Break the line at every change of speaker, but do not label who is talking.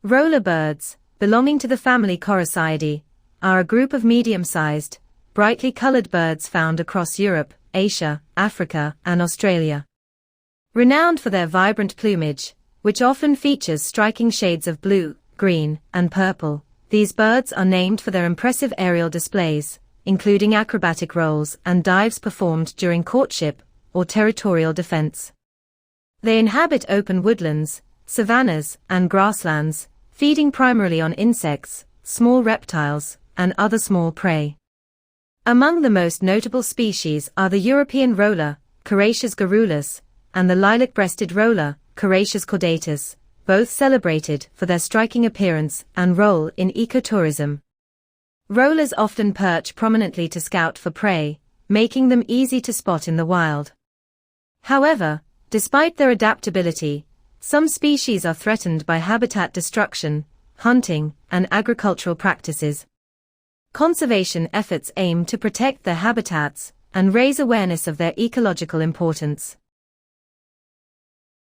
Roller birds, belonging to the family Coracidae, are a group of medium-sized, brightly colored birds found across Europe, Asia, Africa, and Australia. Renowned for their vibrant plumage, which often features striking shades of blue, green, and purple, these birds are named for their impressive aerial displays, including acrobatic rolls and dives performed during courtship or territorial defense. They inhabit open woodlands, savannas, and grasslands, feeding primarily on insects, small reptiles, and other small prey. Among the most notable species are the European roller, Carassius garrulus, and the lilac-breasted roller, Carassius caudatus, both celebrated for their striking appearance and role in ecotourism. Rollers often perch prominently to scout for prey, making them easy to spot in the wild. However, despite their adaptability, some species are threatened by habitat destruction, hunting, and agricultural practices. Conservation efforts aim to protect their habitats and raise awareness of their ecological importance.